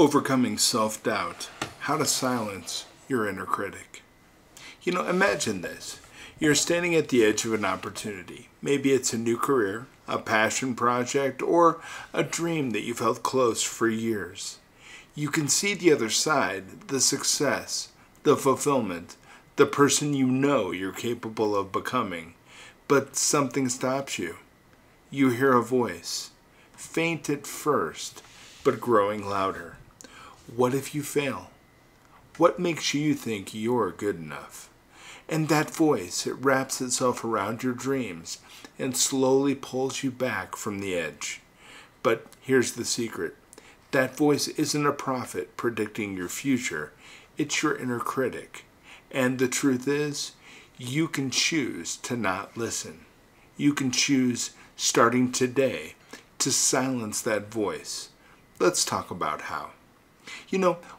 Overcoming self-doubt, how to silence your inner critic. Imagine this. You're standing at the edge of an opportunity. Maybe it's a new career, a passion project, or a dream that you've held close for years. You can see the other side, the success, the fulfillment, the person you know you're capable of becoming, but something stops you. You hear a voice, faint at first, but growing louder. What if you fail? What makes you think you're good enough? And that voice, it wraps itself around your dreams and slowly pulls you back from the edge. But here's the secret. That voice isn't a prophet predicting your future. It's your inner critic. And the truth is, you can choose to not listen. You can choose, starting today, to silence that voice. Let's talk about how.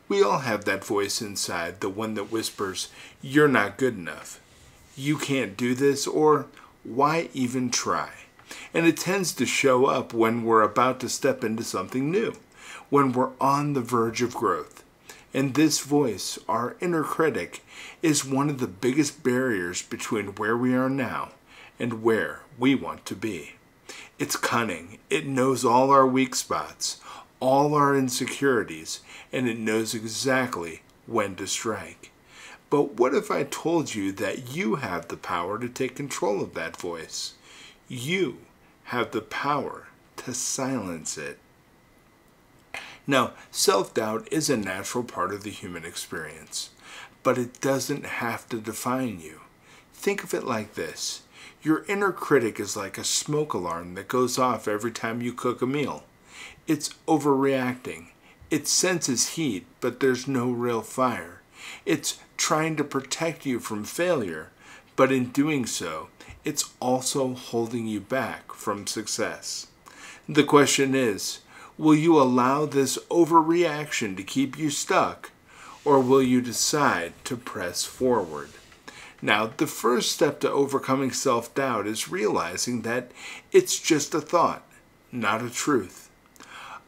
We all have that voice inside, the one that whispers, "You're not good enough. You can't do this," or "Why even try?" And it tends to show up when we're about to step into something new, when we're on the verge of growth. And this voice, our inner critic, is one of the biggest barriers between where we are now and where we want to be. It's cunning. It knows all our weak spots, all our insecurities, and it knows exactly when to strike. But what if I told you that you have the power to take control of that voice? You have the power to silence it. Now, self-doubt is a natural part of the human experience, but it doesn't have to define you. Think of it like this. Your inner critic is like a smoke alarm that goes off every time you cook a meal. It's overreacting. It senses heat, but there's no real fire. It's trying to protect you from failure, but in doing so, it's also holding you back from success. The question is, will you allow this overreaction to keep you stuck, or will you decide to press forward? Now, the first step to overcoming self-doubt is realizing that it's just a thought, not a truth.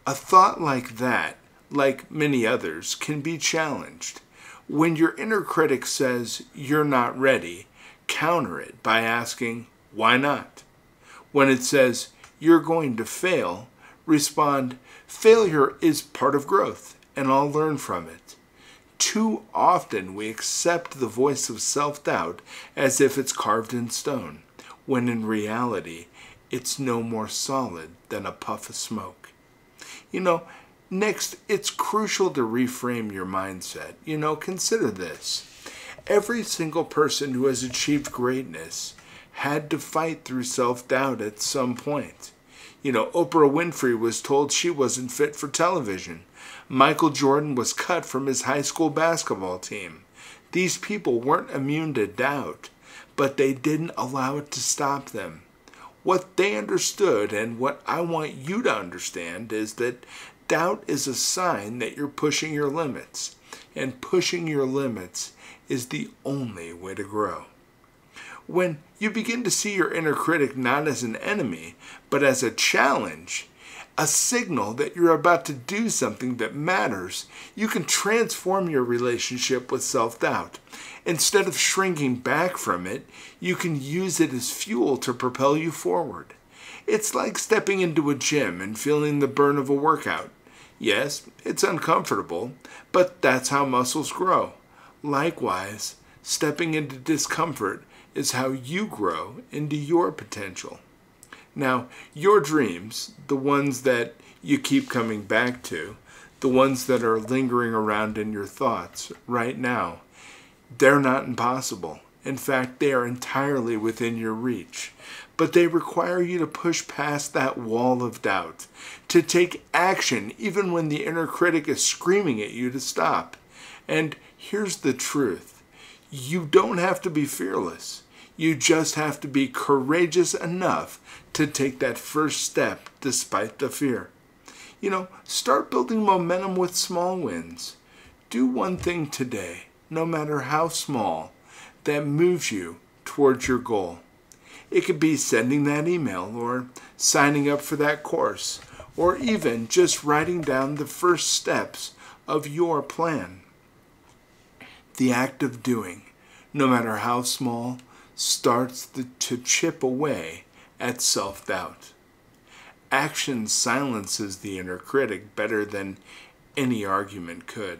A thought like that, like many others, can be challenged. When your inner critic says you're not ready, counter it by asking, why not? When it says you're going to fail, respond, failure is part of growth, and I'll learn from it. Too often we accept the voice of self-doubt as if it's carved in stone, when in reality, it's no more solid than a puff of smoke. Next, it's crucial to reframe your mindset. Consider this. Every single person who has achieved greatness had to fight through self-doubt at some point. Oprah Winfrey was told she wasn't fit for television. Michael Jordan was cut from his high school basketball team. These people weren't immune to doubt, but they didn't allow it to stop them. What they understood, and what I want you to understand, is that doubt is a sign that you're pushing your limits, and pushing your limits is the only way to grow. When you begin to see your inner critic not as an enemy, but as a challenge, a signal that you're about to do something that matters, you can transform your relationship with self-doubt. Instead of shrinking back from it, you can use it as fuel to propel you forward. It's like stepping into a gym and feeling the burn of a workout. Yes, it's uncomfortable, but that's how muscles grow. Likewise, stepping into discomfort is how you grow into your potential. Now, your dreams, the ones that you keep coming back to, the ones that are lingering around in your thoughts right now, they're not impossible. In fact, they are entirely within your reach. But they require you to push past that wall of doubt, to take action even when the inner critic is screaming at you to stop. And here's the truth. You don't have to be fearless. You just have to be courageous enough to take that first step despite the fear. Start building momentum with small wins. Do one thing today, no matter how small, that moves you towards your goal. It could be sending that email, or signing up for that course, or even just writing down the first steps of your plan. The act of doing, no matter how small, starts to chip away at self-doubt. Action silences the inner critic better than any argument could.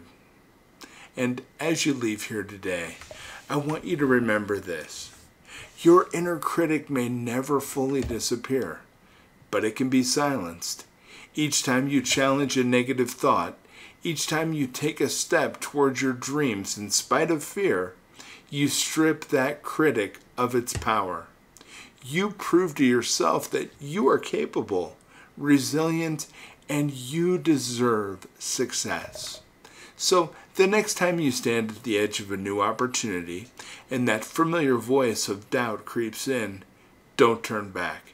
And as you leave here today, I want you to remember this. Your inner critic may never fully disappear, but it can be silenced. Each time you challenge a negative thought, each time you take a step towards your dreams in spite of fear, you strip that critic of its power. You prove to yourself that you are capable, resilient, and you deserve success. So the next time you stand at the edge of a new opportunity and that familiar voice of doubt creeps in, don't turn back.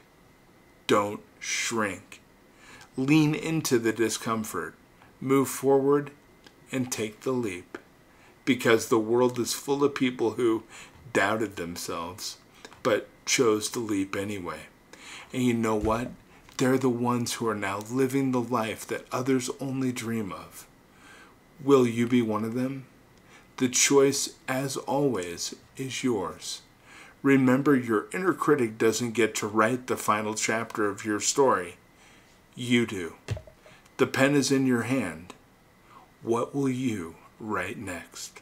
Don't shrink. Lean into the discomfort. Move forward and take the leap. Because the world is full of people who doubted themselves, but chose to leap anyway. And you know what? They're the ones who are now living the life that others only dream of. Will you be one of them? The choice, as always, is yours. Remember, your inner critic doesn't get to write the final chapter of your story. You do. The pen is in your hand. What will you write next?